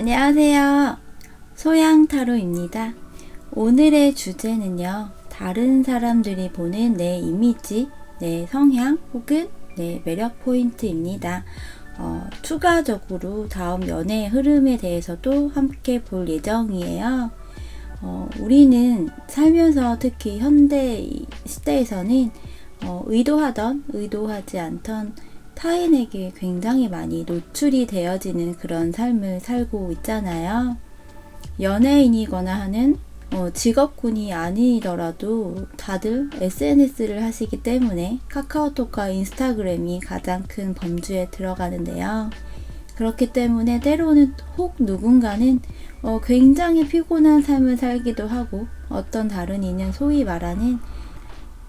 안녕하세요. 소양타로입니다. 오늘의 주제는요, 다른 사람들이 보는 내 이미지, 내 성향 혹은 내 매력 포인트입니다. 추가적으로 다음 연애의 흐름에 대해서도 함께 볼 예정이에요. 우리는 살면서 특히 현대 시대에서는 의도하던 의도하지 않던 타인에게 굉장히 많이 노출이 되어지는 그런 삶을 살고 있잖아요. 연예인이거나 하는 직업군이 아니더라도 다들 SNS를 하시기 때문에 카카오톡과 인스타그램이 가장 큰 범주에 들어가는데요. 그렇기 때문에 때로는 혹 누군가는 굉장히 피곤한 삶을 살기도 하고 어떤 다른 이는 소위 말하는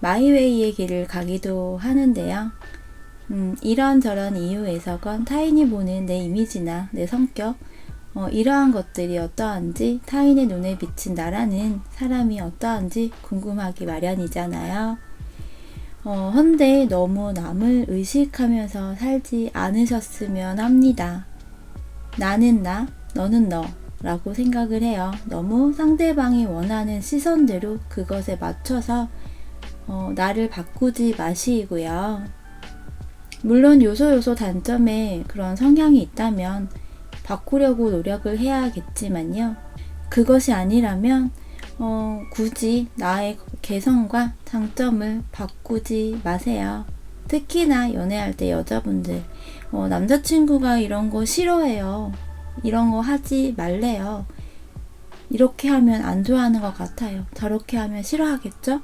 마이웨이의 길을 가기도 하는데요. 이런저런 이유에서건 타인이 보는 내 이미지나 내 성격, 이러한 것들이 어떠한지 타인의 눈에 비친 나라는 사람이 어떠한지 궁금하기 마련이잖아요. 헌데 너무 남을 의식하면서 살지 않으셨으면 합니다. 나는 나, 너는 너 라고 생각을 해요. 너무 상대방이 원하는 시선대로 그것에 맞춰서 나를 바꾸지 마시고요. 물론 요소 단점에 그런 성향이 있다면 바꾸려고 노력을 해야겠지만요. 그것이 아니라면 굳이 나의 개성과 장점을 바꾸지 마세요. 특히나 연애할 때 여자분들 남자친구가 이런 거 싫어해요. 이런 거 하지 말래요. 이렇게 하면 안 좋아하는 것 같아요. 저렇게 하면 싫어하겠죠?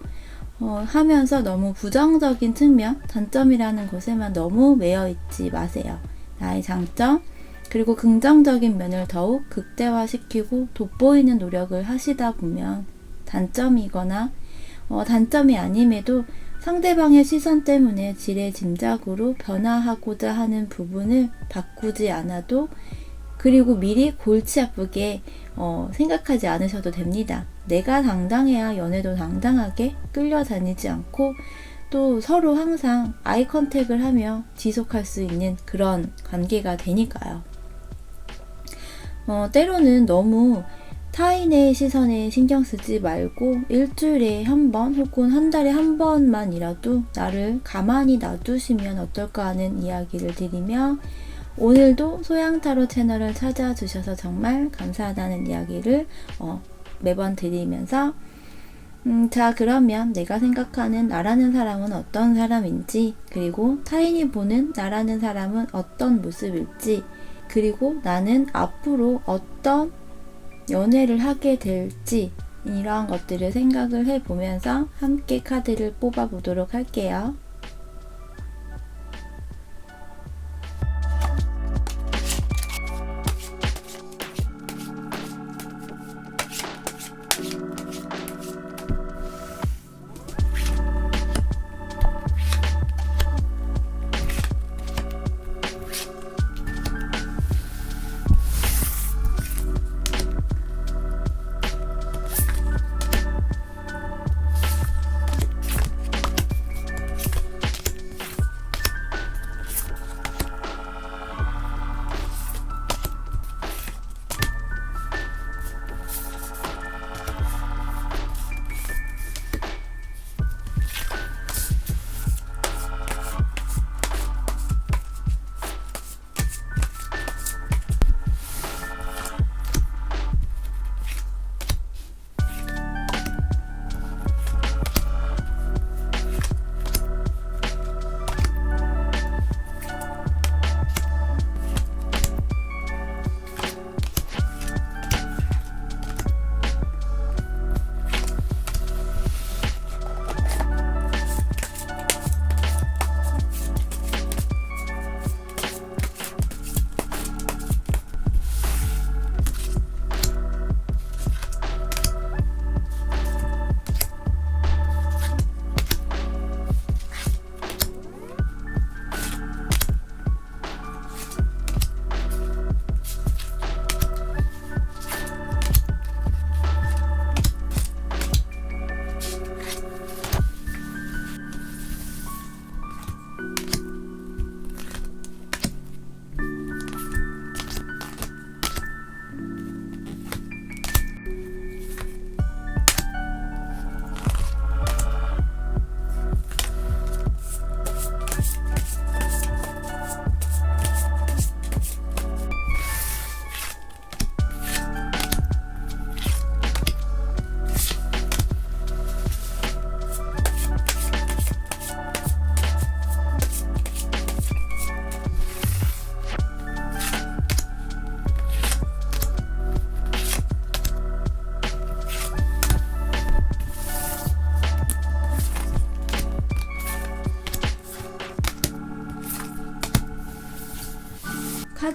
하면서 너무 부정적인 측면, 단점이라는 것에만 너무 매여있지 마세요. 나의 장점, 그리고 긍정적인 면을 더욱 극대화시키고 돋보이는 노력을 하시다 보면 단점이거나 단점이 아님에도 상대방의 시선 때문에 지레짐작으로 변화하고자 하는 부분을 바꾸지 않아도, 그리고 미리 골치 아프게 생각하지 않으셔도 됩니다. 내가 당당해야 연애도 당당하게 끌려다니지 않고 또 서로 항상 아이 컨택을 하며 지속할 수 있는 그런 관계가 되니까요. 때로는 너무 타인의 시선에 신경 쓰지 말고 일주일에 한 번 혹은 한 달에 한 번만이라도 나를 가만히 놔두시면 어떨까 하는 이야기를 드리며, 오늘도 소양타로 채널을 찾아주셔서 정말 감사하다는 이야기를 매번 드리면서 자, 그러면 내가 생각하는 나라는 사람은 어떤 사람인지, 그리고 타인이 보는 나라는 사람은 어떤 모습일지, 그리고 나는 앞으로 어떤 연애를 하게 될지, 이러한 것들을 생각을 해보면서 함께 카드를 뽑아보도록 할게요.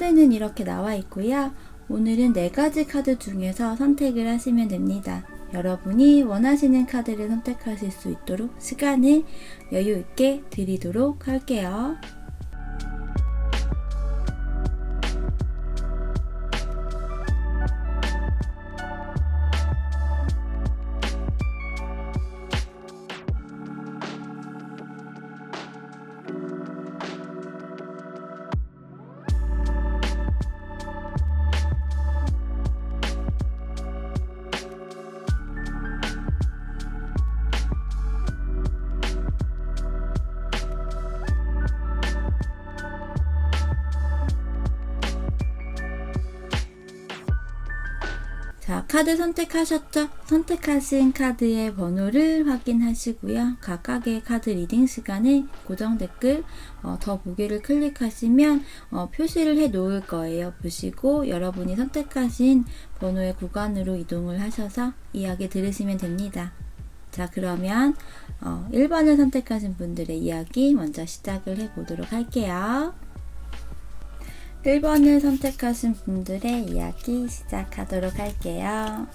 카드는 이렇게 나와 있고요. 오늘은 4가지 카드 중에서 선택을 하시면 됩니다. 여러분이 원하시는 카드를 선택하실 수 있도록 시간을 여유 있게 드리도록 할게요. 자, 카드 선택하셨죠? 선택하신 카드의 번호를 확인하시고요. 각각의 카드 리딩 시간에 고정 댓글 더 보기를 클릭하시면 표시를 해 놓을 거예요. 보시고 여러분이 선택하신 번호의 구간으로 이동을 하셔서 이야기 들으시면 됩니다. 자, 그러면 1번을 선택하신 분들의 이야기 먼저 시작을 해 보도록 할게요. 1번을 선택하신 분들의 이야기 시작하도록 할게요.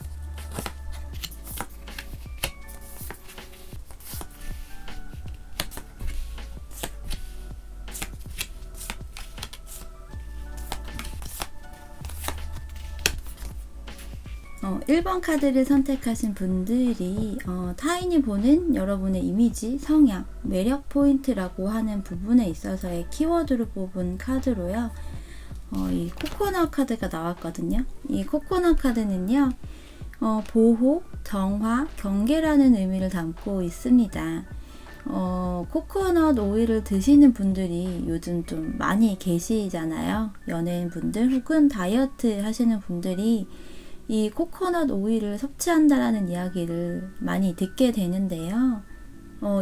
어, 1번 카드를 선택하신 분들이 타인이 보는 여러분의 이미지, 성향, 매력 포인트라고 하는 부분에 있어서의 키워드로 뽑은 카드로요. 이 코코넛 카드가 나왔거든요. 이 코코넛 카드는요, 보호, 정화, 경계라는 의미를 담고 있습니다. 코코넛 오일을 드시는 분들이 요즘 좀 많이 계시잖아요. 연예인 분들 혹은 다이어트 하시는 분들이 이 코코넛 오일을 섭취한다라는 이야기를 많이 듣게 되는데요.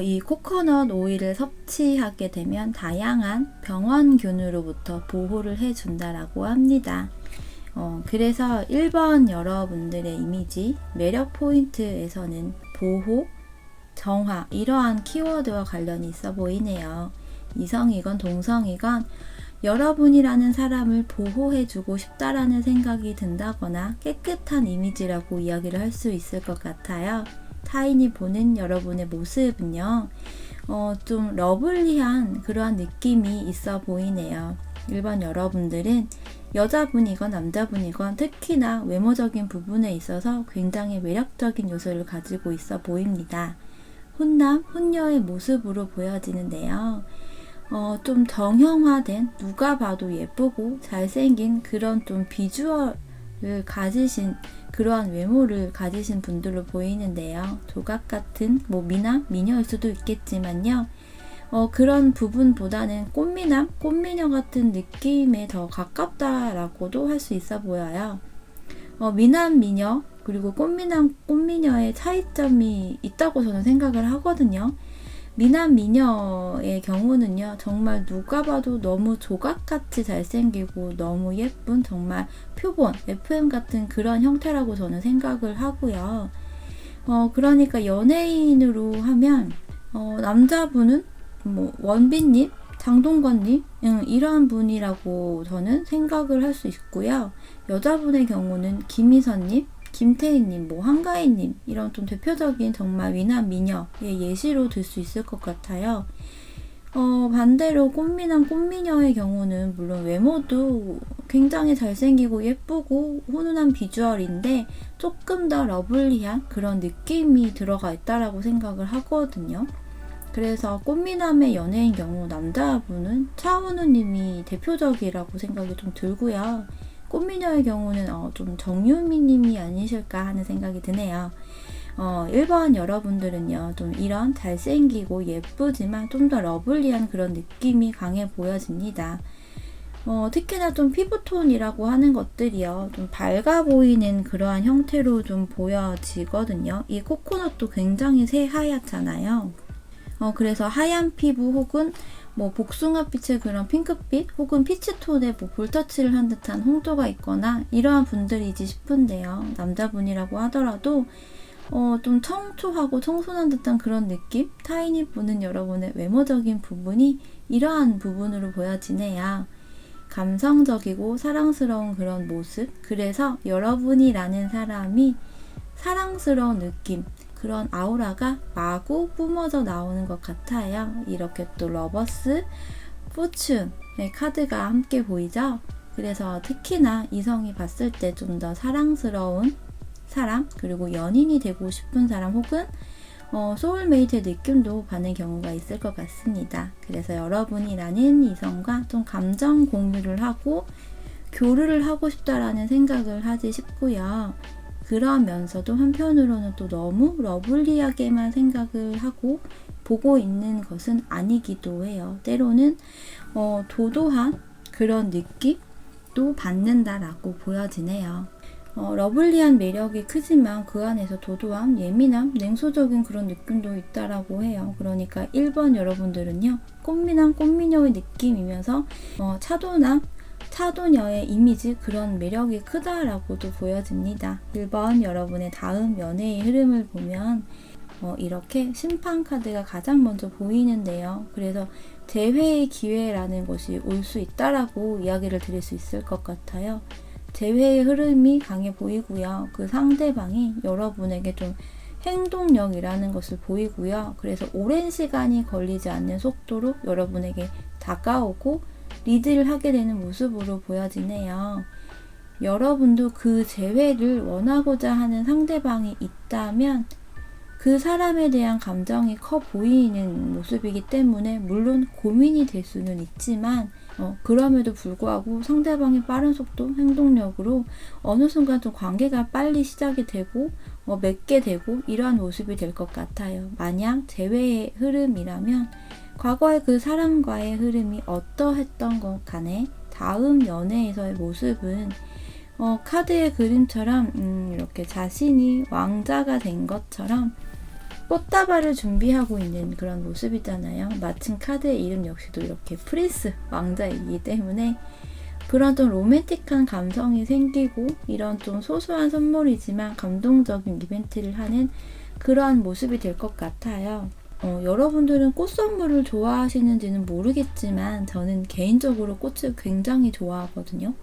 이 코코넛 오일을 섭취하게 되면 다양한 병원균으로부터 보호를 해준다라고 합니다. 그래서 1번 여러분들의 이미지, 매력 포인트에서는 보호, 정화 이러한 키워드와 관련이 있어 보이네요. 이성이건 동성이건 여러분이라는 사람을 보호해주고 싶다라는 생각이 든다거나 깨끗한 이미지라고 이야기를 할 수 있을 것 같아요. 타인이 보는 여러분의 모습은요, 좀 러블리한 그러한 느낌이 있어 보이네요. 1번 여러분들은 여자분이건 남자분이건 특히나 외모적인 부분에 있어서 굉장히 매력적인 요소를 가지고 있어 보입니다. 훈남, 훈녀의 모습으로 보여지는데요. 좀 정형화된, 누가 봐도 예쁘고 잘생긴 그런 좀 비주얼을 가지신 그러한 외모를 가지신 분들로 보이는데요. 조각 같은 미남, 미녀일 수도 있겠지만요. 그런 부분보다는 꽃미남, 꽃미녀 같은 느낌에 더 가깝다라고도 할 수 있어 보여요. 미남, 미녀, 그리고 꽃미남, 꽃미녀의 차이점이 있다고 저는 생각을 하거든요. 미남, 미녀의 경우는요, 정말 누가 봐도 너무 조각같이 잘생기고 너무 예쁜 정말 표본, FM 같은 그런 형태라고 저는 생각을 하고요. 그러니까 연예인으로 하면, 남자분은 원빈님, 장동건님, 이러한 분이라고 저는 생각을 할 수 있고요. 여자분의 경우는 김희선님, 김태희님, 한가인님 이런 좀 대표적인 정말 미남 미녀의 예시로 들 수 있을 것 같아요. 반대로 꽃미남 꽃미녀의 경우는 물론 외모도 굉장히 잘생기고 예쁘고 훈훈한 비주얼인데 조금 더 러블리한 그런 느낌이 들어가 있다라고 생각을 하거든요. 그래서 꽃미남의 연예인 경우 남자분은 차은우님이 대표적이라고 생각이 좀 들고요. 꽃미녀의 경우는 좀 정유미님이 아니실까 하는 생각이 드네요. 1번 여러분들은요, 좀 이런 잘생기고 예쁘지만 좀 더 러블리한 그런 느낌이 강해 보여집니다. 특히나 좀 피부톤이라고 하는 것들이요, 좀 밝아 보이는 그러한 형태로 좀 보여지거든요. 이 코코넛도 굉장히 새하얗잖아요. 그래서 하얀 피부 혹은 복숭아빛의 그런 핑크빛 혹은 피치톤에 볼터치를 한 듯한 홍조가 있거나 이러한 분들이지 싶은데요. 남자분이라고 하더라도 좀 청초하고 청순한 듯한 그런 느낌? 타인이 보는 여러분의 외모적인 부분이 이러한 부분으로 보여지네요. 감성적이고 사랑스러운 그런 모습, 그래서 여러분이라는 사람이 사랑스러운 느낌, 그런 아우라가 마구 뿜어져 나오는 것 같아요. 이렇게 또 러버스, 포춘의 카드가 함께 보이죠? 그래서 특히나 이성이 봤을 때 좀 더 사랑스러운 사람, 그리고 연인이 되고 싶은 사람, 혹은 소울메이트의 느낌도 받는 경우가 있을 것 같습니다. 그래서 여러분이라는 이성과 좀 감정 공유를 하고 교류를 하고 싶다라는 생각을 하지 싶고요. 그러면서도 한편으로는 또 너무 러블리하게만 생각을 하고 보고 있는 것은 아니기도 해요. 때로는 도도한 그런 느낌도 받는다라고 보여지네요. 러블리한 매력이 크지만 그 안에서 도도함, 예민함, 냉소적인 그런 느낌도 있다라고 해요. 그러니까 1번 여러분들은요, 꽃미남, 꽃미녀의 느낌이면서 차도남, 차도녀의 이미지, 그런 매력이 크다라고도 보여집니다. 1번 여러분의 다음 연애의 흐름을 보면 이렇게 심판 카드가 가장 먼저 보이는데요. 그래서 재회의 기회라는 것이 올 수 있다라고 이야기를 드릴 수 있을 것 같아요. 재회의 흐름이 강해 보이고요. 그 상대방이 여러분에게 좀 행동력이라는 것을 보이고요. 그래서 오랜 시간이 걸리지 않는 속도로 여러분에게 다가오고 리드를 하게 되는 모습으로 보여지네요. 여러분도 그 재회를 원하고자 하는 상대방이 있다면 그 사람에 대한 감정이 커 보이는 모습이기 때문에 물론 고민이 될 수는 있지만 그럼에도 불구하고 상대방의 빠른 속도, 행동력으로 어느 순간 좀 관계가 빨리 시작이 되고 맺게 되고 이러한 모습이 될 것 같아요. 만약 재회의 흐름이라면 과거의 그 사람과의 흐름이 어떠했던 것 간에 다음 연애에서의 모습은 카드의 그림처럼 이렇게 자신이 왕자가 된 것처럼 꽃다발을 준비하고 있는 그런 모습이잖아요. 마침 카드의 이름 역시도 이렇게 프린스, 왕자이기 때문에 그런 좀 로맨틱한 감성이 생기고 이런 좀 소소한 선물이지만 감동적인 이벤트를 하는 그러한 모습이 될 것 같아요. 여러분들은 꽃 선물을 좋아하시는지는 모르겠지만 저는 개인적으로 꽃을 굉장히 좋아하거든요.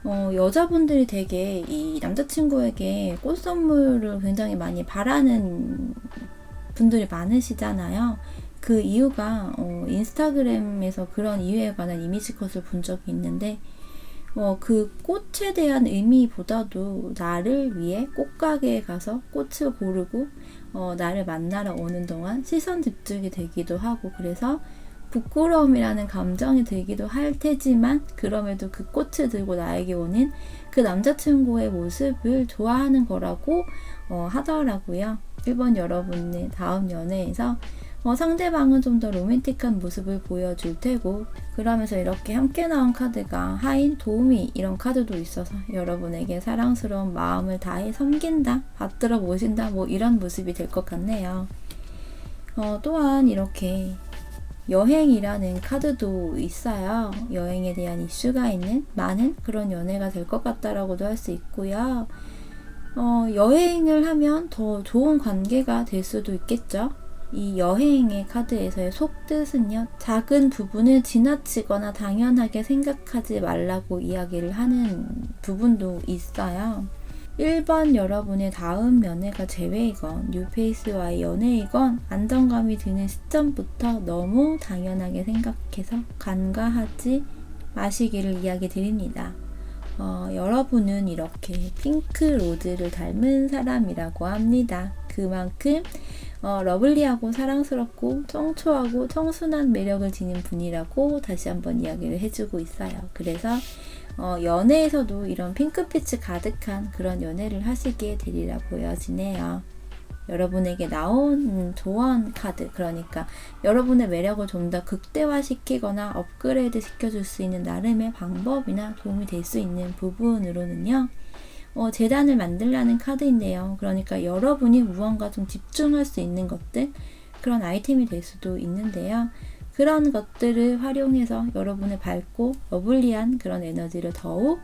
여자분들이 되게 이 남자친구에게 꽃 선물을 굉장히 많이 바라는 분들이 많으시잖아요. 그 이유가 인스타그램에서 그런 이유에 관한 이미지 컷을 본 적이 있는데 그 꽃에 대한 의미보다도 나를 위해 꽃가게에 가서 꽃을 고르고 나를 만나러 오는 동안 시선 집중이 되기도 하고, 그래서 부끄러움이라는 감정이 들기도 할 테지만 그럼에도 그 꽃을 들고 나에게 오는 그 남자친구의 모습을 좋아하는 거라고 하더라고요. 1번 여러분의 다음 연애에서 상대방은 좀 더 로맨틱한 모습을 보여줄 테고, 그러면서 이렇게 함께 나온 카드가 하인, 도우미 이런 카드도 있어서 여러분에게 사랑스러운 마음을 다해 섬긴다, 받들어 모신다, 이런 모습이 될 것 같네요. 또한 이렇게 여행이라는 카드도 있어요. 여행에 대한 이슈가 있는 많은 그런 연애가 될 것 같다라고도 할 수 있고요. 여행을 하면 더 좋은 관계가 될 수도 있겠죠. 이 여행의 카드에서의 속뜻은요, 작은 부분을 지나치거나 당연하게 생각하지 말라고 이야기를 하는 부분도 있어요. 1번 여러분의 다음 연애가 재회이건 뉴페이스와의 연애이건 안정감이 드는 시점부터 너무 당연하게 생각해서 간과하지 마시기를 이야기 드립니다. 여러분은 이렇게 핑크 로즈를 닮은 사람이라고 합니다. 그만큼 러블리하고 사랑스럽고 청초하고 청순한 매력을 지닌 분이라고 다시 한번 이야기를 해주고 있어요. 그래서 연애에서도 이런 핑크빛이 가득한 그런 연애를 하시게 되리라 보여지네요. 여러분에게 나온 조언 카드, 그러니까 여러분의 매력을 좀 더 극대화시키거나 업그레이드 시켜줄 수 있는 나름의 방법이나 도움이 될 수 있는 부분으로는요, 재단을 만들라는 카드인데요. 그러니까 여러분이 무언가 좀 집중할 수 있는 것들, 그런 아이템이 될 수도 있는데요. 그런 것들을 활용해서 여러분의 밝고 러블리한 그런 에너지를 더욱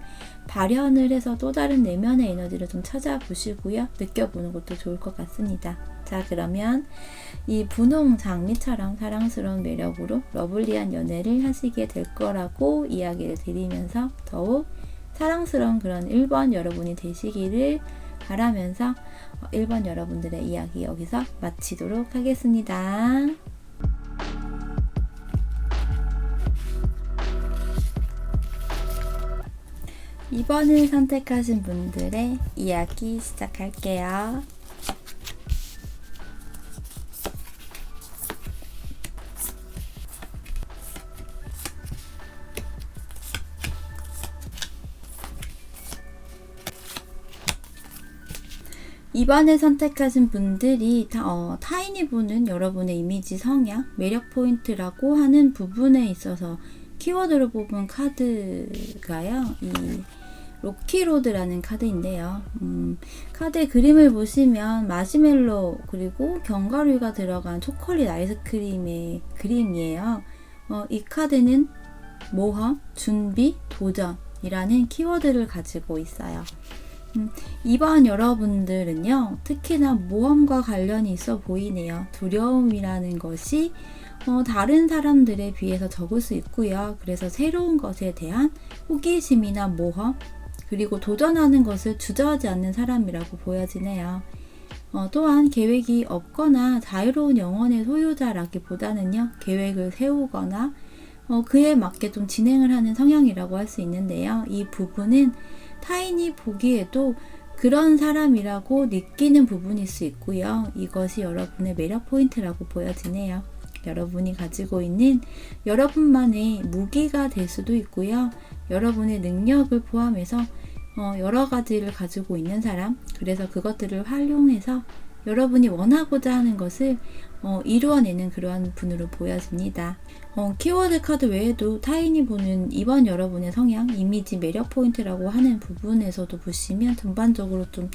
발현을 해서 또 다른 내면의 에너지를 좀 찾아보시고요. 느껴보는 것도 좋을 것 같습니다. 자, 그러면 이 분홍 장미처럼 사랑스러운 매력으로 러블리한 연애를 하시게 될 거라고 이야기를 드리면서 더욱 사랑스러운 그런 1번 여러분이 되시기를 바라면서 1번 여러분들의 이야기 여기서 마치도록 하겠습니다. 2번을 선택하신 분들의 이야기 시작할게요. 2번을 선택하신 분들이 타인이 보는 여러분의 이미지 성향, 매력 포인트라고 하는 부분에 있어서 키워드로 뽑은 카드가요. 이 로키로드라는 카드인데요. 카드의 그림을 보시면 마시멜로 그리고 견과류가 들어간 초콜릿 아이스크림의 그림이에요. 이 카드는 모험, 준비, 도전이라는 키워드를 가지고 있어요. 2번 여러분들은요, 특히나 모험과 관련이 있어 보이네요. 두려움이라는 것이 다른 사람들에 비해서 적을 수 있고요. 그래서 새로운 것에 대한 호기심이나 모험, 그리고 도전하는 것을 주저하지 않는 사람이라고 보여지네요. 또한 계획이 없거나 자유로운 영혼의 소유자라기보다는요, 계획을 세우거나 그에 맞게 좀 진행을 하는 성향이라고 할 수 있는데요. 이 부분은 타인이 보기에도 그런 사람이라고 느끼는 부분일 수 있고요. 이것이 여러분의 매력 포인트라고 보여지네요. 여러분이 가지고 있는 여러분만의 무기가 될 수도 있고요. 여러분의 능력을 포함해서 여러 가지를 가지고 있는 사람, 그래서 그것들을 활용해서 여러분이 원하고자 하는 것을 이루어내는 그러한 분으로 보여집니다. 키워드 카드 외에도 타인이 보는 2번 여러분의 성향, 이미지, 매력 포인트라고 하는 부분에서도 보시면 전반적으로 좀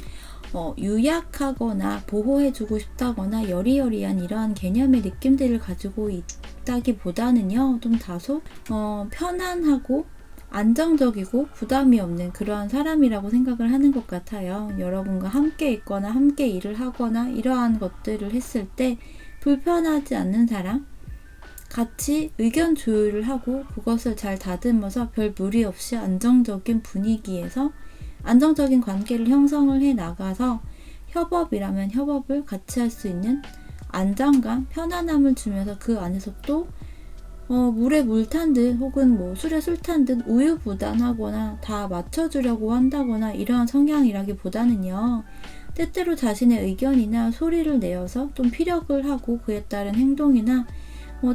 유약하거나 보호해주고 싶다거나 여리여리한 이러한 개념의 느낌들을 가지고 있다기보다는요, 좀 다소 편안하고 안정적이고 부담이 없는 그러한 사람이라고 생각을 하는 것 같아요. 여러분과 함께 있거나 함께 일을 하거나 이러한 것들을 했을 때 불편하지 않는 사람, 같이 의견 조율을 하고 그것을 잘 다듬어서 별 무리 없이 안정적인 분위기에서 안정적인 관계를 형성을 해 나가서 협업이라면 협업을 같이 할 수 있는 안정감, 편안함을 주면서 그 안에서 또 물에 물 탄 듯 혹은 술에 술 탄 듯 우유부단하거나 다 맞춰주려고 한다거나 이러한 성향이라기보다는요, 때때로 자신의 의견이나 소리를 내어서 좀 피력을 하고 그에 따른 행동이나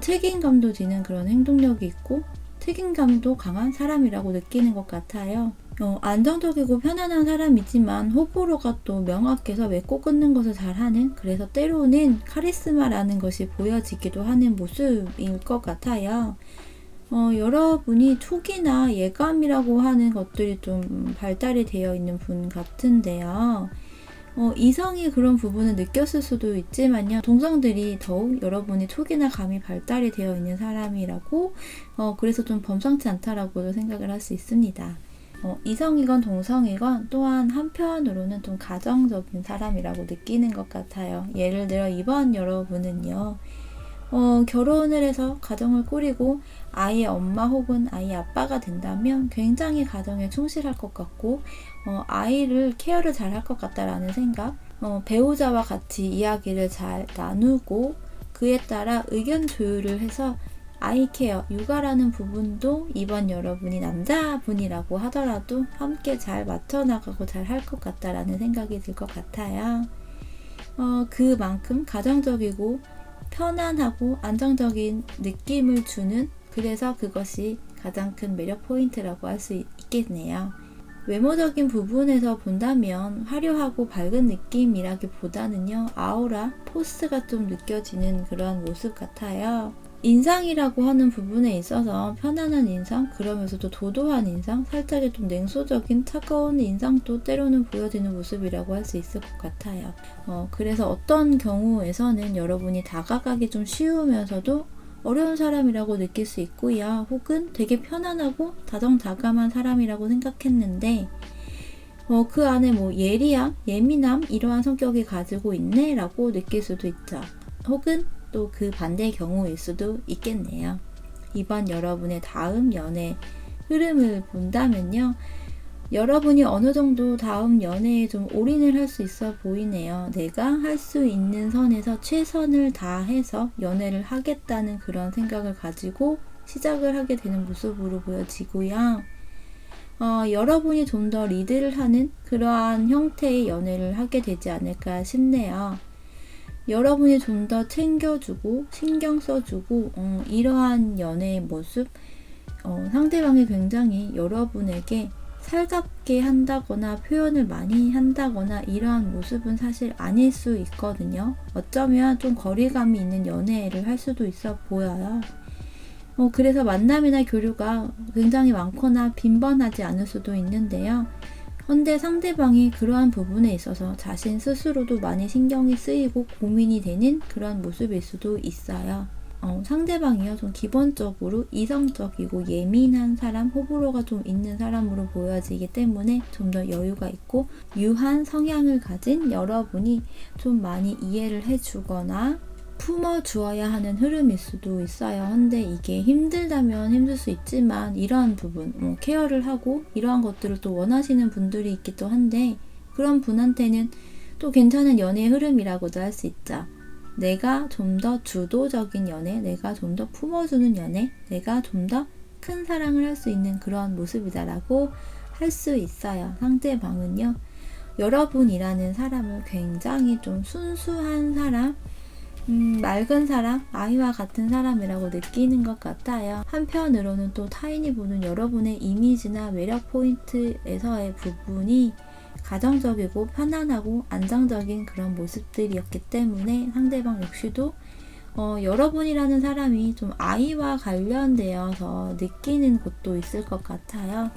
책임감도 지는 그런 행동력이 있고 책임감도 강한 사람이라고 느끼는 것 같아요. 안정적이고 편안한 사람이지만 호불호가 또 명확해서 맺고 끊는 것을 잘하는, 그래서 때로는 카리스마라는 것이 보여지기도 하는 모습일 것 같아요. 여러분이 촉이나 예감이라고 하는 것들이 좀 발달이 되어 있는 분 같은데요. 이성이 그런 부분을 느꼈을 수도 있지만요, 동성들이 더욱 여러분이 촉이나 감이 발달이 되어 있는 사람이라고 그래서 좀 범상치 않다라고도 생각을 할 수 있습니다. 이성이건 동성이건 또한 한편으로는 좀 가정적인 사람이라고 느끼는 것 같아요. 예를 들어 2번 여러분은요, 결혼을 해서 가정을 꾸리고 아이의 엄마 혹은 아이의 아빠가 된다면 굉장히 가정에 충실할 것 같고 아이를 케어를 잘 할 것 같다라는 생각, 배우자와 같이 이야기를 잘 나누고 그에 따라 의견 조율을 해서 아이 케어, 육아라는 부분도 이번 여러분이 남자분이라고 하더라도 함께 잘 맞춰나가고 잘 할 것 같다라는 생각이 들 것 같아요. 그만큼 가정적이고 편안하고 안정적인 느낌을 주는, 그래서 그것이 가장 큰 매력 포인트라고 할 수 있겠네요. 외모적인 부분에서 본다면 화려하고 밝은 느낌이라기보다는요, 아우라, 포스가 좀 느껴지는 그런 모습 같아요. 인상이라고 하는 부분에 있어서 편안한 인상, 그러면서도 도도한 인상, 살짝의 좀 냉소적인 차가운 인상도 때로는 보여지는 모습이라고 할 수 있을 것 같아요. 그래서 어떤 경우에서는 여러분이 다가가기 좀 쉬우면서도 어려운 사람이라고 느낄 수 있고요. 혹은 되게 편안하고 다정다감한 사람이라고 생각했는데 그 안에 뭐 예리함, 예민함 이러한 성격이 가지고 있네 라고 느낄 수도 있죠. 혹은 또 그 반대의 경우일 수도 있겠네요. 이번 여러분의 다음 연애 흐름을 본다면요. 여러분이 어느 정도 다음 연애에 좀 올인을 할 수 있어 보이네요. 내가 할 수 있는 선에서 최선을 다해서 연애를 하겠다는 그런 생각을 가지고 시작을 하게 되는 모습으로 보여지고요. 여러분이 좀 더 리드를 하는 그러한 형태의 연애를 하게 되지 않을까 싶네요. 여러분이 좀 더 챙겨주고 신경 써주고 이러한 연애의 모습, 상대방이 굉장히 여러분에게 살갑게 한다거나 표현을 많이 한다거나 이러한 모습은 사실 아닐 수 있거든요. 어쩌면 좀 거리감이 있는 연애를 할 수도 있어 보여요. 그래서 만남이나 교류가 굉장히 많거나 빈번하지 않을 수도 있는데요. 헌데 상대방이 그러한 부분에 있어서 자신 스스로도 많이 신경이 쓰이고 고민이 되는 그런 모습일 수도 있어요. 상대방이요, 좀 기본적으로 이성적이고 예민한 사람, 호불호가 좀 있는 사람으로 보여지기 때문에 좀 더 여유가 있고 유한 성향을 가진 여러분이 좀 많이 이해를 해주거나 품어주어야 하는 흐름일 수도 있어요. 근데 이게 힘들다면 힘들 수 있지만 이러한 부분, 케어를 하고 이러한 것들을 또 원하시는 분들이 있기도 한데 그런 분한테는 또 괜찮은 연애의 흐름이라고도 할 수 있죠. 내가 좀 더 주도적인 연애, 내가 좀 더 품어주는 연애, 내가 좀 더 큰 사랑을 할 수 있는 그런 모습이다라고 할 수 있어요. 상대방은요, 여러분이라는 사람을 굉장히 좀 순수한 사람, 맑은 사람, 아이와 같은 사람이라고 느끼는 것 같아요. 한편으로는 또 타인이 보는 여러분의 이미지나 매력 포인트에서의 부분이 가정적이고 편안하고 안정적인 그런 모습들이었기 때문에 상대방 역시도 여러분이라는 사람이 좀 아이와 관련되어서 느끼는 것도 있을 것 같아요.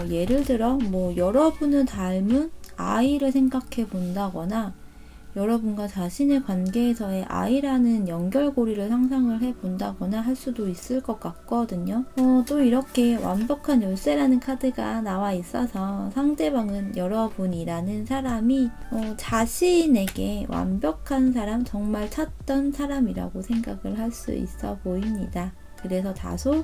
예를 들어 뭐 여러분을 닮은 아이를 생각해 본다거나 여러분과 자신의 관계에서의 아이라는 연결고리를 상상을 해본다거나 할 수도 있을 것 같거든요. 또 이렇게 완벽한 열쇠라는 카드가 나와 있어서 상대방은 여러분이라는 사람이 자신에게 완벽한 사람, 정말 찾던 사람이라고 생각을 할 수 있어 보입니다. 그래서 다소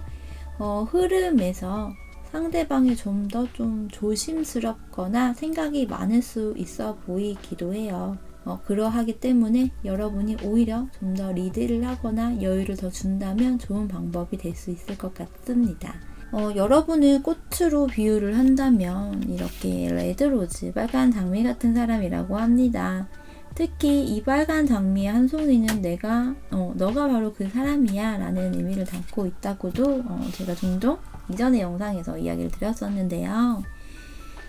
흐름에서 상대방이 좀 더 좀 조심스럽거나 생각이 많을 수 있어 보이기도 해요. 그러하기 때문에 여러분이 오히려 좀 더 리드를 하거나 여유를 더 준다면 좋은 방법이 될 수 있을 것 같습니다. 여러분을 꽃으로 비유를 한다면 이렇게 레드로즈, 빨간 장미 같은 사람이라고 합니다. 특히 이 빨간 장미의 한 송이는 너가 바로 그 사람이야 라는 의미를 담고 있다고도 제가 종종 이전의 영상에서 이야기를 드렸었는데요.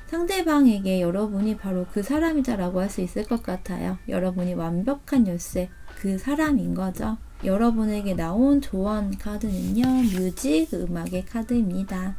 상대방에게 여러분이 바로 그 사람이다 라고 할 수 있을 것 같아요. 여러분이 완벽한 열쇠, 그 사람인 거죠. 여러분에게 나온 조언 카드는요, 뮤직, 음악의 카드입니다.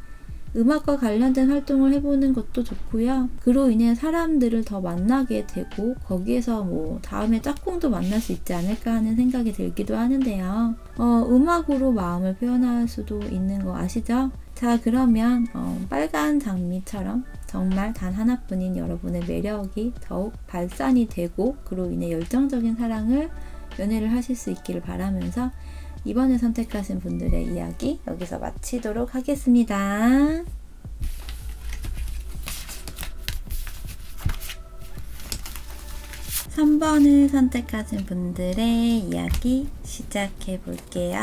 음악과 관련된 활동을 해보는 것도 좋고요. 그로 인해 사람들을 더 만나게 되고 거기에서 뭐 다음에 짝꿍도 만날 수 있지 않을까 하는 생각이 들기도 하는데요. 음악으로 마음을 표현할 수도 있는 거 아시죠? 자, 그러면 빨간 장미처럼 정말 단 하나뿐인 여러분의 매력이 더욱 발산이 되고 그로 인해 열정적인 사랑을 연애를 하실 수 있기를 바라면서 이번에 선택하신 분들의 이야기 여기서 마치도록 하겠습니다. 3번을 선택하신 분들의 이야기 시작해 볼게요.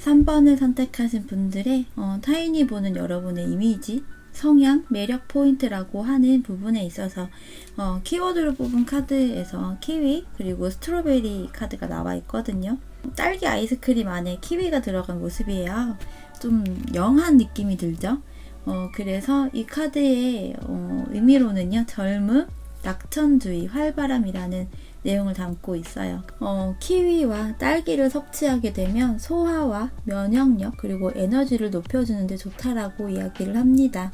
(3번을) 선택하신 분들의 타인이 보는 여러분의 이미지, 성향, 매력 포인트라고 하는 부분에 있어서 키워드로 뽑은 카드에서 키위 그리고 스트로베리 카드가 나와 있거든요. 딸기 아이스크림 안에 키위가 들어간 모습이에요. 좀 영한 느낌이 들죠? 그래서 이 카드의 의미로는요, 젊음, 낙천주의, 활발함이라는 내용을 담고 있어요. 키위와 딸기를 섭취하게 되면 소화와 면역력 그리고 에너지를 높여주는 데 좋다라고 이야기를 합니다.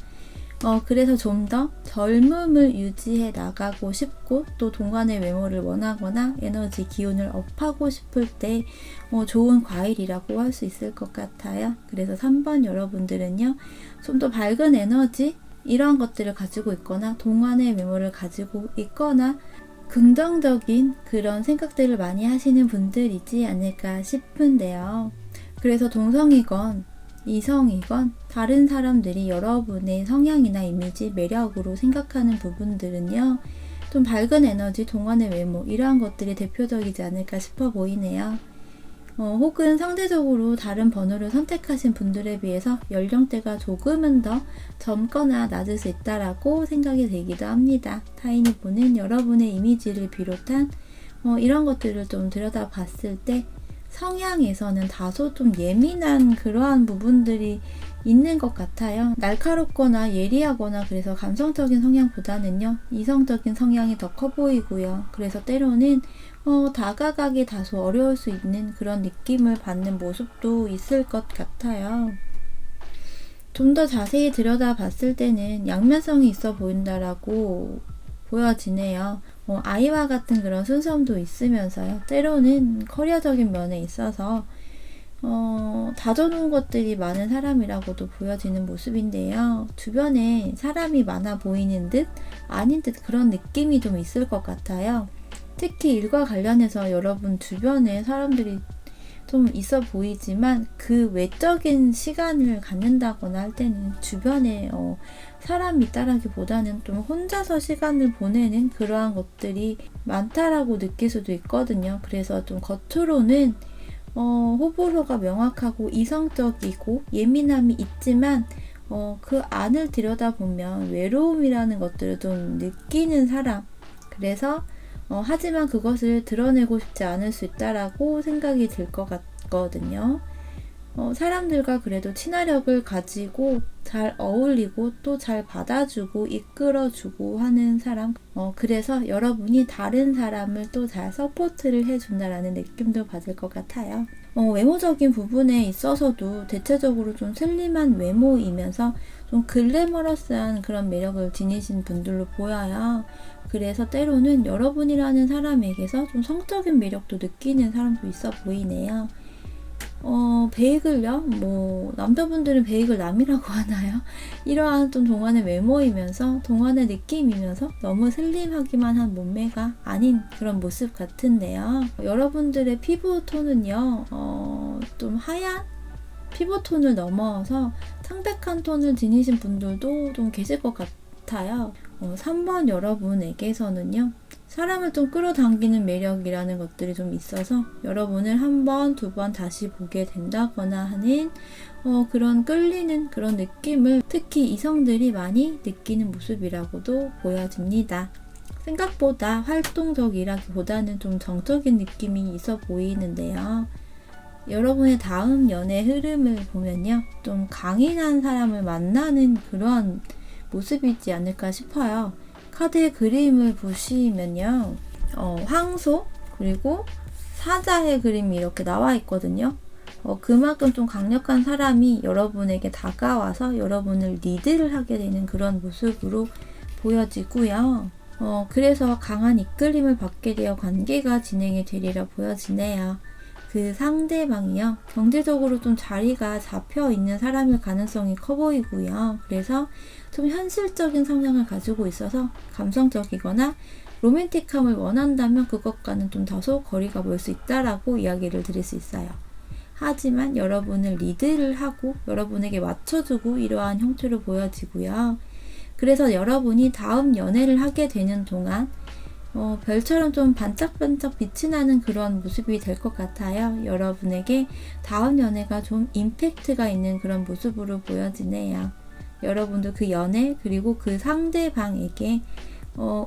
그래서 좀 더 젊음을 유지해 나가고 싶고 또 동안의 외모를 원하거나 에너지 기운을 업하고 싶을 때 좋은 과일이라고 할 수 있을 것 같아요. 그래서 3번 여러분들은요, 좀 더 밝은 에너지 이런 것들을 가지고 있거나 동안의 외모를 가지고 있거나 긍정적인 그런 생각들을 많이 하시는 분들이지 않을까 싶은데요. 그래서 동성이건 이성이건 다른 사람들이 여러분의 성향이나 이미지, 매력으로 생각하는 부분들은요, 좀 밝은 에너지, 동안의 외모 이러한 것들이 대표적이지 않을까 싶어 보이네요. 혹은 상대적으로 다른 번호를 선택하신 분들에 비해서 연령대가 조금은 더 젊거나 낮을 수 있다라고 생각이 되기도 합니다. 타인이 보는 여러분의 이미지를 비롯한 이런 것들을 좀 들여다봤을 때 성향에서는 다소 좀 예민한 그러한 부분들이 있는 것 같아요. 날카롭거나 예리하거나 그래서 감성적인 성향보다는요, 이성적인 성향이 더 커 보이고요. 그래서 때로는 다가가기 다소 어려울 수 있는 그런 느낌을 받는 모습도 있을 것 같아요. 좀 더 자세히 들여다봤을 때는 양면성이 있어 보인다라고 보여지네요. 아이와 같은 그런 순수함도 있으면서요. 때로는 커리어적인 면에 있어서 다져놓은 것들이 많은 사람이라고도 보여지는 모습인데요. 주변에 사람이 많아 보이는 듯 아닌 듯 그런 느낌이 좀 있을 것 같아요. 특히 일과 관련해서 여러분 주변에 사람들이 좀 있어 보이지만 그 외적인 시간을 갖는다거나 할 때는 주변에 사람이 있다라기보다는 좀 혼자서 시간을 보내는 그러한 것들이 많다라고 느낄 수도 있거든요. 그래서 좀 겉으로는 호불호가 명확하고 이성적이고 예민함이 있지만 그 안을 들여다보면 외로움이라는 것들을 좀 느끼는 사람. 그래서 하지만 그것을 드러내고 싶지 않을 수 있다라고 생각이 들 것 같거든요. 사람들과 그래도 친화력을 가지고 잘 어울리고 또 잘 받아주고 이끌어주고 하는 사람. 그래서 여러분이 다른 사람을 또 잘 서포트를 해준다라는 느낌도 받을 것 같아요. 외모적인 부분에 있어서도 대체적으로 좀 슬림한 외모이면서 좀 글래머러스한 그런 매력을 지니신 분들로 보여요. 그래서 때로는 여러분이라는 사람에게서 좀 성적인 매력도 느끼는 사람도 있어 보이네요. 베이글요? 남자분들은 베이글 남이라고 하나요? 이러한 좀 동안의 외모이면서 동안의 느낌이면서 너무 슬림하기만 한 몸매가 아닌 그런 모습 같은데요. 여러분들의 피부톤은요, 좀 하얀 피부톤을 넘어서 창백한 톤을 지니신 분들도 좀 계실 것 같아요. 3번 여러분에게서는요, 사람을 좀 끌어당기는 매력이라는 것들이 좀 있어서 여러분을 한 번, 두 번 다시 보게 된다거나 하는 그런 끌리는 그런 느낌을 특히 이성들이 많이 느끼는 모습이라고도 보여집니다. 생각보다 활동적이라기보다는 좀 정적인 느낌이 있어 보이는데요. 여러분의 다음 연애 흐름을 보면요, 좀 강인한 사람을 만나는 그런 모습이지 않을까 싶어요. 카드의 그림을 보시면요, 황소 그리고 사자의 그림이 이렇게 나와 있거든요. 그만큼 좀 강력한 사람이 여러분에게 다가와서 여러분을 리드를 하게 되는 그런 모습으로 보여지고요. 그래서 강한 이끌림을 받게 되어 관계가 진행이 되리라 보여지네요. 그 상대방이요, 경제적으로 좀 자리가 잡혀 있는 사람일 가능성이 커 보이고요. 그래서 좀 현실적인 성향을 가지고 있어서 감성적이거나 로맨틱함을 원한다면 그것과는 좀 다소 거리가 멀 수 있다라고 이야기를 드릴 수 있어요. 하지만 여러분을 리드를 하고 여러분에게 맞춰주고 이러한 형태로 보여지고요. 그래서 여러분이 다음 연애를 하게 되는 동안 별처럼 좀 반짝반짝 빛이 나는 그런 모습이 될 것 같아요. 여러분에게 다음 연애가 좀 임팩트가 있는 그런 모습으로 보여지네요. 여러분도 그 연애 그리고 그 상대방에게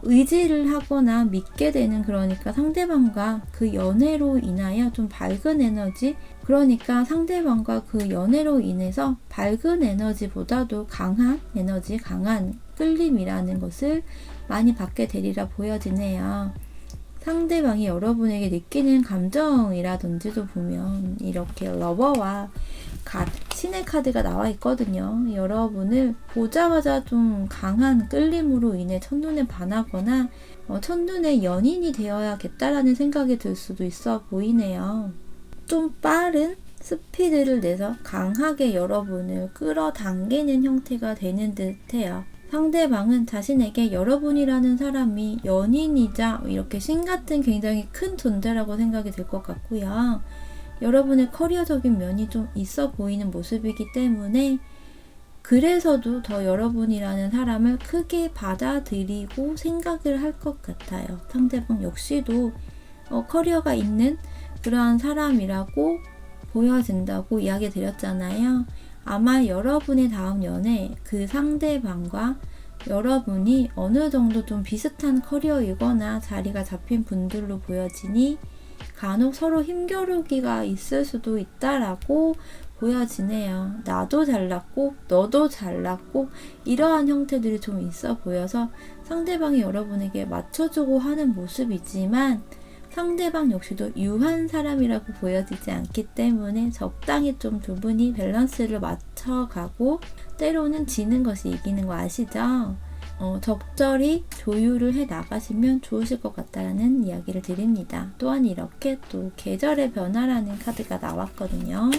의지를 하거나 믿게 되는, 그러니까 상대방과 그 연애로 인하여 좀 밝은 에너지, 그러니까 상대방과 그 연애로 인해서 밝은 에너지보다도 강한 에너지, 강한 끌림이라는 것을 많이 받게 되리라 보여지네요. 상대방이 여러분에게 느끼는 감정이라든지도 보면 이렇게 러버와 신의 카드가 나와 있거든요. 여러분을 보자마자 좀 강한 끌림으로 인해 첫눈에 반하거나 첫눈에 연인이 되어야겠다라는 생각이 들 수도 있어 보이네요. 좀 빠른 스피드를 내서 강하게 여러분을 끌어당기는 형태가 되는 듯해요. 상대방은 자신에게 여러분이라는 사람이 연인이자 이렇게 신 같은 굉장히 큰 존재라고 생각이 들 것 같고요. 여러분의 커리어적인 면이 좀 있어 보이는 모습이기 때문에 그래서도 더 여러분이라는 사람을 크게 받아들이고 생각을 할 것 같아요. 상대방 역시도 커리어가 있는 그러한 사람이라고 보여진다고 이야기 드렸잖아요. 아마 여러분의 다음 연애 그 상대방과 여러분이 어느 정도 좀 비슷한 커리어이거나 자리가 잡힌 분들로 보여지니 간혹 서로 힘겨루기가 있을 수도 있다라고 보여지네요. 나도 잘났고 너도 잘났고 이러한 형태들이 좀 있어 보여서 상대방이 여러분에게 맞춰주고 하는 모습이지만 상대방 역시도 유한 사람이라고 보여지지 않기 때문에 적당히 좀 두 분이 밸런스를 맞춰가고 때로는 지는 것이 이기는 거 아시죠? 적절히 조율을 해 나가시면 좋으실 것 같다는 이야기를 드립니다. 또한 이렇게 또 계절의 변화라는 카드가 나왔거든요.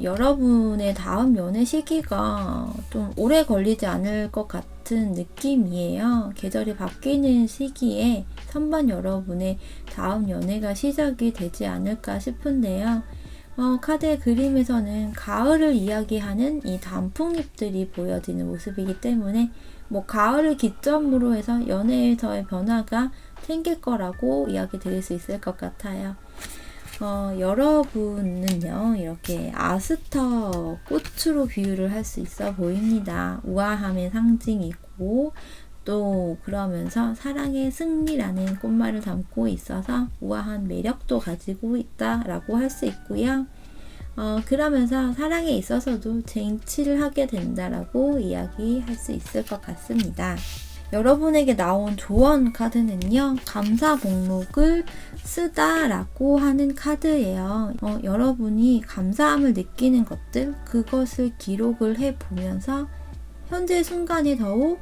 여러분의 다음 연애 시기가 좀 오래 걸리지 않을 것 같은 느낌이에요. 계절이 바뀌는 시기에 선반 여러분의 다음 연애가 시작이 되지 않을까 싶은데요. 카드의 그림에서는 가을을 이야기하는 이 단풍잎들이 보여지는 모습이기 때문에 가을을 기점으로 해서 연애에서의 변화가 생길 거라고 이야기 드릴 수 있을 것 같아요. 여러분은요, 이렇게 아스터 꽃으로 비유를 할 수 있어 보입니다. 우아함의 상징이고, 또 그러면서 사랑의 승리라는 꽃말을 담고 있어서 우아한 매력도 가지고 있다라고 할 수 있고요. 그러면서 사랑에 있어서도 쟁취를 하게 된다라고 이야기할 수 있을 것 같습니다. 여러분에게 나온 조언 카드는요, 감사 목록을 쓰다라고 하는 카드예요. 여러분이 감사함을 느끼는 것들, 그것을 기록을 해보면서 현재 순간에 더욱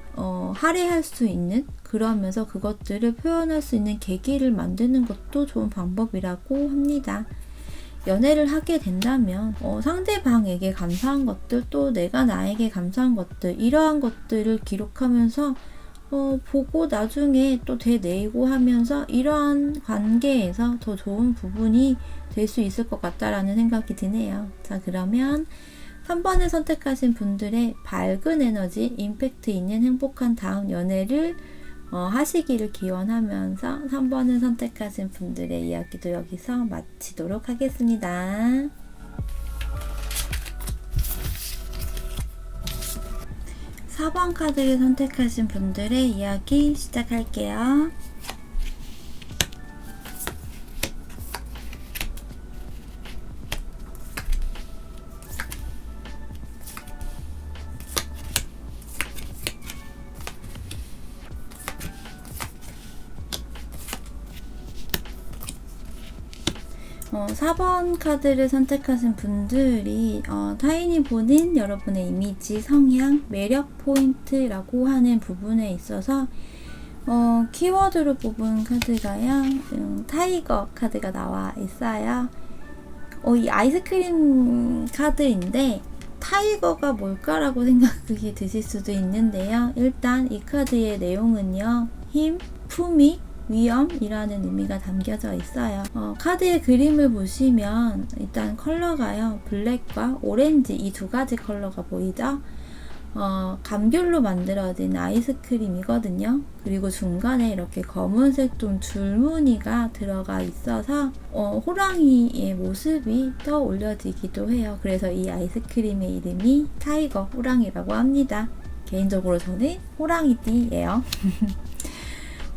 할애할 수 있는, 그러면서 그것들을 표현할 수 있는 계기를 만드는 것도 좋은 방법이라고 합니다. 연애를 하게 된다면 상대방에게 감사한 것들, 또 내가 나에게 감사한 것들, 이러한 것들을 기록하면서 보고 나중에 또 되뇌이고 하면서 이러한 관계에서 더 좋은 부분이 될 수 있을 것 같다라는 생각이 드네요. 자, 그러면 3번을 선택하신 분들의 밝은 에너지, 임팩트 있는 행복한 다음 연애를 하시기를 기원하면서 3번을 선택하신 분들의 이야기도 여기서 마치도록 하겠습니다. 4번 카드를 선택하신 분들의 이야기 시작할게요. 어, 4번 카드를 선택하신 분들이 타인이 보는 여러분의 이미지, 성향, 매력 포인트라고 하는 부분에 있어서 키워드로 뽑은 카드가요, 타이거 카드가 나와 있어요. 이 아이스크림 카드인데 타이거가 뭘까라고 생각이 드실 수도 있는데요. 일단 이 카드의 내용은요, 힘, 품위, 위험이라는 의미가 담겨져 있어요. 카드의 그림을 보시면 일단 컬러가요, 블랙과 오렌지, 이 두 가지 컬러가 보이죠? 감귤로 만들어진 아이스크림이거든요. 그리고 중간에 이렇게 검은색 좀 줄무늬가 들어가 있어서 호랑이의 모습이 떠올려지기도 해요. 그래서 이 아이스크림의 이름이 타이거, 호랑이라고 합니다. 개인적으로 저는 호랑이띠예요.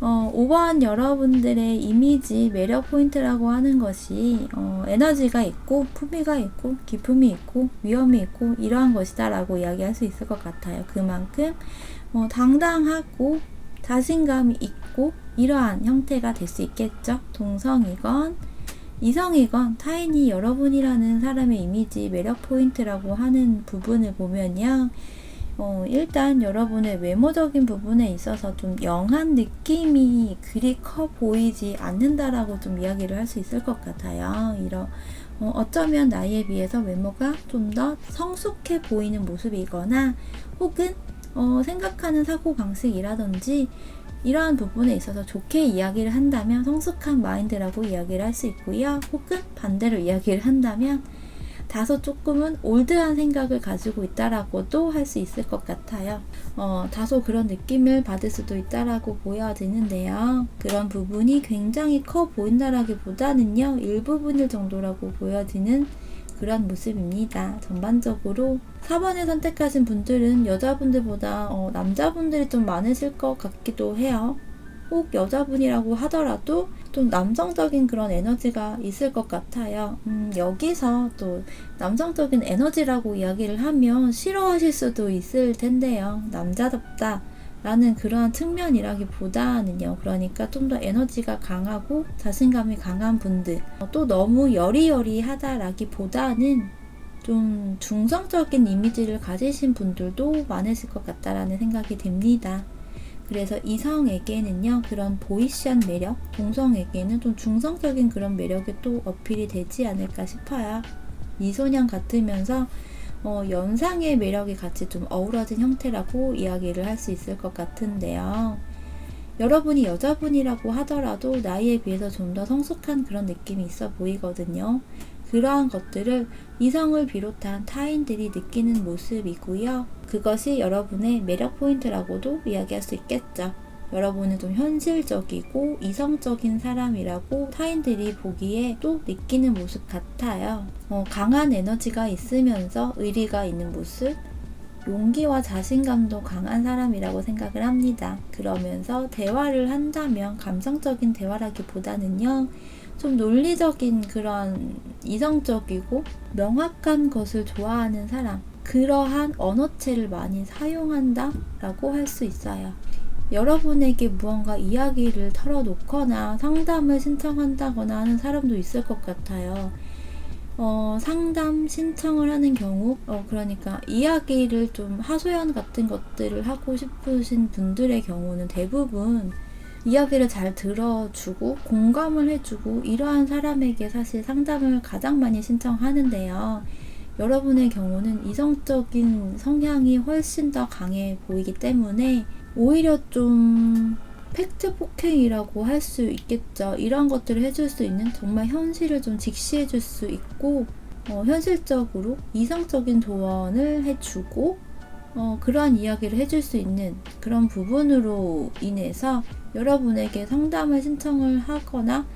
5번 여러분들의 이미지, 매력 포인트라고 하는 것이 에너지가 있고, 품위가 있고, 기품이 있고, 위험이 있고, 이러한 것이다 라고 이야기할 수 있을 것 같아요. 그만큼 당당하고 자신감이 있고 이러한 형태가 될 수 있겠죠. 동성이건 이성이건 타인이 여러분이라는 사람의 이미지 매력 포인트라고 하는 부분을 보면요. 일단 여러분의 외모적인 부분에 있어서 좀 영한 느낌이 그리 커 보이지 않는다라고 좀 이야기를 할 수 있을 것 같아요. 어쩌면 나이에 비해서 외모가 좀 더 성숙해 보이는 모습이거나 혹은 생각하는 사고방식이라든지 이러한 부분에 있어서 좋게 이야기를 한다면 성숙한 마인드라고 이야기를 할 수 있고요. 혹은 반대로 이야기를 한다면 다소 조금은 올드한 생각을 가지고 있다라고도 할 수 있을 것 같아요. 다소 그런 느낌을 받을 수도 있다라고 보여지는데요. 그런 부분이 굉장히 커 보인다라기보다는요, 일부분일 정도라고 보여지는 그런 모습입니다. 전반적으로 4번을 선택하신 분들은 여자분들보다 남자분들이 좀 많으실 것 같기도 해요. 혹 여자분이라고 하더라도 좀 남성적인 그런 에너지가 있을 것 같아요. 여기서 또 남성적인 에너지라고 이야기를 하면 싫어하실 수도 있을 텐데요. 남자답다 라는 그러한 측면이라기보다는요. 그러니까 좀 더 에너지가 강하고 자신감이 강한 분들, 또 너무 여리여리하다라기보다는 좀 중성적인 이미지를 가지신 분들도 많으실 것 같다라는 생각이 듭니다. 그래서 이성에게는요, 그런 보이시한 매력, 동성에게는 좀 중성적인 그런 매력이 또 어필이 되지 않을까 싶어요. 미소년 같으면서 연상의 매력이 같이 좀 어우러진 형태라고 이야기를 할 수 있을 것 같은데요. 여러분이 여자분이라고 하더라도 나이에 비해서 좀 더 성숙한 그런 느낌이 있어 보이거든요. 그러한 것들을 이성을 비롯한 타인들이 느끼는 모습이고요. 그것이 여러분의 매력 포인트라고도 이야기할 수 있겠죠. 여러분은 좀 현실적이고 이성적인 사람이라고 타인들이 보기에 또 느끼는 모습 같아요. 강한 에너지가 있으면서 의리가 있는 모습, 용기와 자신감도 강한 사람이라고 생각을 합니다. 그러면서 대화를 한다면 감성적인 대화라기보다는요, 좀 논리적인 그런 이성적이고 명확한 것을 좋아하는 사람, 그러한 언어체를 많이 사용한다 라고 할 수 있어요. 여러분에게 무언가 이야기를 털어놓거나 상담을 신청한다거나 하는 사람도 있을 것 같아요. 상담 신청을 하는 경우, 그러니까 이야기를 좀 하소연 같은 것들을 하고 싶으신 분들의 경우는 대부분 이야기를 잘 들어주고 공감을 해주고 이러한 사람에게 사실 상담을 가장 많이 신청하는데요. 여러분의 경우는 이성적인 성향이 훨씬 더 강해 보이기 때문에 오히려 좀 팩트 폭행이라고 할 수 있겠죠. 이런 것들을 해줄 수 있는, 정말 현실을 좀 직시해줄 수 있고 현실적으로 이성적인 조언을 해주고 그러한 이야기를 해줄 수 있는 그런 부분으로 인해서 여러분에게 상담을 신청을 하거나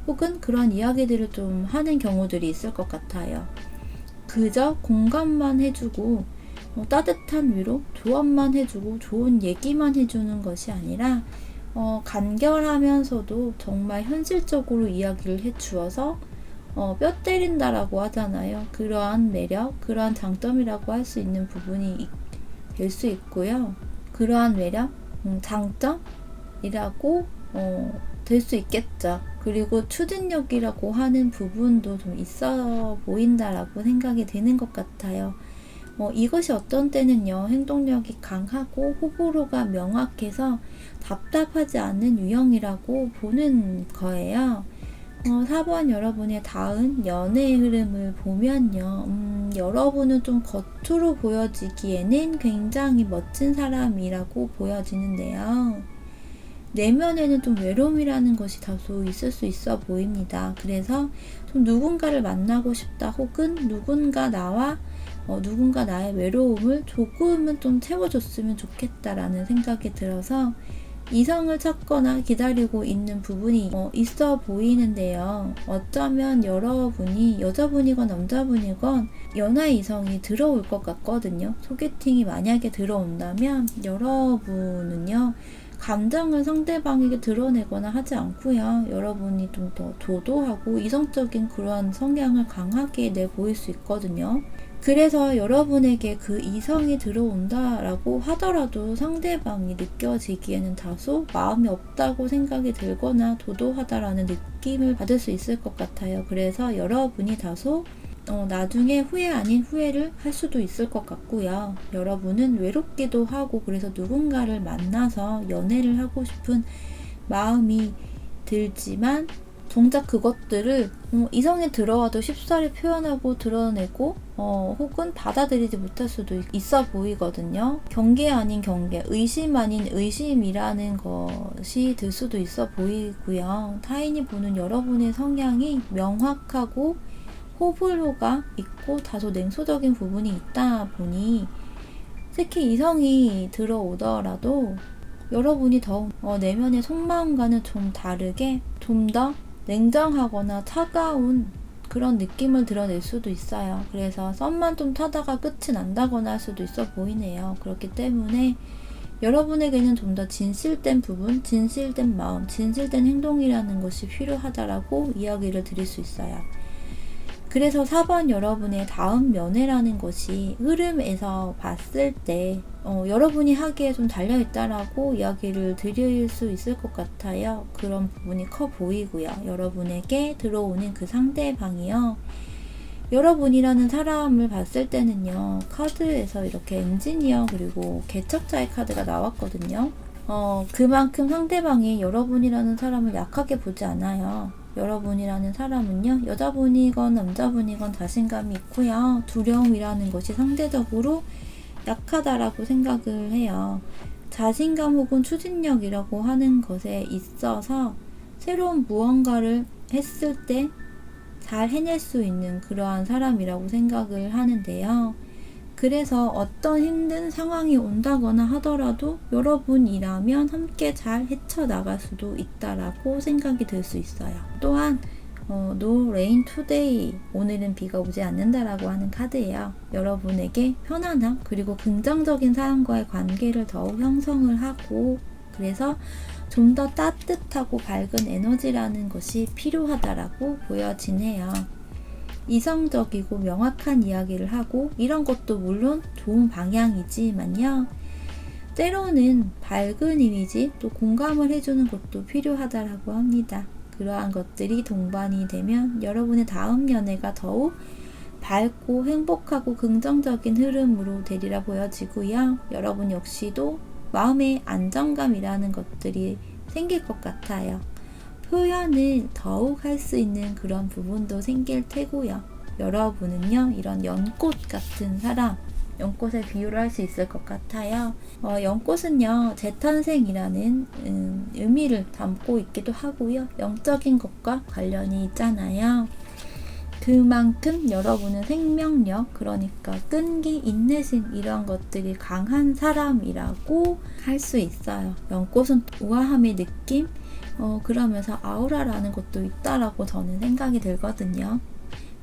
혹은 그런 이야기들을 좀 하는 경우들이 있을 것 같아요. 그저 공감만 해주고 따뜻한 위로, 조언만 해주고 좋은 얘기만 해주는 것이 아니라 간결하면서도 정말 현실적으로 이야기를 해주어서 뼈 때린다라고 하잖아요. 그러한 매력, 그러한 장점이라고 할 수 있는 부분이 될 수 있고요. 그러한 매력, 장점이라고 될 수 있겠죠. 그리고 추진력이라고 하는 부분도 좀 있어 보인다라고 생각이 되는 것 같아요. 이것이 어떤 때는요, 행동력이 강하고 호불호가 명확해서 답답하지 않는 유형이라고 보는 거예요. 4번 여러분의 다음 연애의 흐름을 보면요, 여러분은 좀 겉으로 보여지기에는 굉장히 멋진 사람이라고 보여지는데요. 내면에는 좀 외로움이라는 것이 다소 있을 수 있어 보입니다. 그래서 좀 누군가를 만나고 싶다, 혹은 누군가 나의 외로움을 조금은 좀 채워줬으면 좋겠다라는 생각이 들어서 이성을 찾거나 기다리고 있는 부분이 있어 보이는데요. 어쩌면 여러분이 여자분이건 남자분이건 연하의 이성이 들어올 것 같거든요. 소개팅이 만약에 들어온다면 여러분은요, 감정을 상대방에게 드러내거나 하지 않고요, 여러분이 좀 더 도도하고 이성적인 그러한 성향을 강하게 내보일 수 있거든요. 그래서 여러분에게 그 이성이 들어온다라고 하더라도 상대방이 느껴지기에는 다소 마음이 없다고 생각이 들거나 도도하다라는 느낌을 받을 수 있을 것 같아요. 그래서 여러분이 다소 나중에 후회 아닌 후회를 할 수도 있을 것 같고요. 여러분은 외롭기도 하고 그래서 누군가를 만나서 연애를 하고 싶은 마음이 들지만 정작 그것들을 이성이 들어와도 쉽사리 표현하고 드러내고 혹은 받아들이지 못할 수도 있어 보이거든요. 경계 아닌 경계, 의심 아닌 의심이라는 것이 들 수도 있어 보이고요. 타인이 보는 여러분의 성향이 명확하고 호불호가 있고 다소 냉소적인 부분이 있다 보니 특히 이성이 들어오더라도 여러분이 더욱 내면의 속마음과는 좀 다르게 좀 더 냉정하거나 차가운 그런 느낌을 드러낼 수도 있어요. 그래서 썸만 좀 타다가 끝이 난다거나 할 수도 있어 보이네요. 그렇기 때문에 여러분에게는 좀 더 진실된 부분, 진실된 마음, 진실된 행동이라는 것이 필요하다라고 이야기를 드릴 수 있어요. 그래서 4번 여러분의 다음 연애라는 것이 흐름에서 봤을 때 여러분이 하기에 좀 달려있다라고 이야기를 드릴 수 있을 것 같아요. 그런 부분이 커 보이고요. 여러분에게 들어오는 그 상대방이요. 여러분이라는 사람을 봤을 때는요. 카드에서 이렇게 엔지니어 그리고 개척자의 카드가 나왔거든요. 그만큼 상대방이 여러분이라는 사람을 약하게 보지 않아요. 여러분이라는 사람은요, 여자분이건 남자분이건 자신감이 있고요. 두려움이라는 것이 상대적으로 약하다라고 생각을 해요. 자신감 혹은 추진력이라고 하는 것에 있어서 새로운 무언가를 했을 때 잘 해낼 수 있는 그러한 사람이라고 생각을 하는데요. 그래서 어떤 힘든 상황이 온다거나 하더라도 여러분이라면 함께 잘 헤쳐나갈 수도 있다라고 생각이 들 수 있어요. 또한 No Rain Today, 오늘은 비가 오지 않는다라고 하는 카드예요. 여러분에게 편안함 그리고 긍정적인 사람과의 관계를 더욱 형성을 하고 그래서 좀 더 따뜻하고 밝은 에너지라는 것이 필요하다라고 보여지네요. 이성적이고 명확한 이야기를 하고 이런 것도 물론 좋은 방향이지만요. 때로는 밝은 이미지 또 공감을 해주는 것도 필요하다라고 합니다. 그러한 것들이 동반이 되면 여러분의 다음 연애가 더욱 밝고 행복하고 긍정적인 흐름으로 되리라 보여지고요. 여러분 역시도 마음의 안정감이라는 것들이 생길 것 같아요. 표현을 더욱 할 수 있는 그런 부분도 생길 테고요. 여러분은요, 이런 연꽃 같은 사람, 연꽃에 비유를 할 수 있을 것 같아요. 연꽃은요, 재탄생이라는 의미를 담고 있기도 하고요. 영적인 것과 관련이 있잖아요. 그만큼 여러분은 생명력, 그러니까 끈기, 인내심 이런 것들이 강한 사람이라고 할 수 있어요. 연꽃은 우아함의 느낌, 그러면서 아우라라는 것도 있다라고 저는 생각이 들거든요.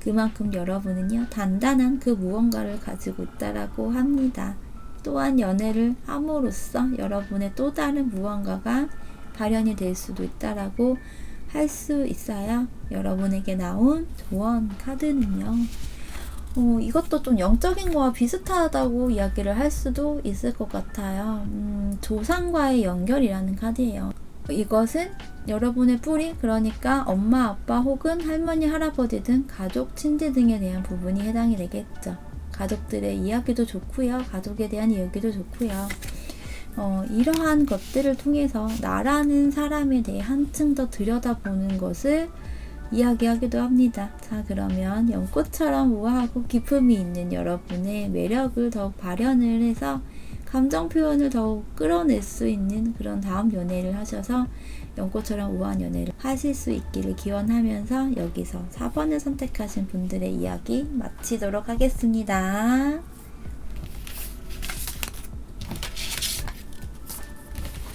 그만큼 여러분은요, 단단한 그 무언가를 가지고 있다라고 합니다. 또한 연애를 함으로써 여러분의 또 다른 무언가가 발현이 될 수도 있다라고 할 수 있어요. 여러분에게 나온 조언 카드는요. 이것도 좀 영적인 거와 비슷하다고 이야기를 할 수도 있을 것 같아요. 조상과의 연결이라는 카드예요. 이것은 여러분의 뿌리, 그러니까 엄마, 아빠 혹은 할머니, 할아버지 등 가족, 친지 등에 대한 부분이 해당이 되겠죠. 가족들의 이야기도 좋고요. 가족에 대한 이야기도 좋고요. 이러한 것들을 통해서 나라는 사람에 대해 한층 더 들여다보는 것을 이야기하기도 합니다. 자, 그러면 연꽃처럼 우아하고 기품이 있는 여러분의 매력을 더욱 발현을 해서 감정 표현을 더욱 끌어낼 수 있는 그런 다음 연애를 하셔서 연꽃처럼 우아한 연애를 하실 수 있기를 기원하면서 여기서 4번을 선택하신 분들의 이야기 마치도록 하겠습니다.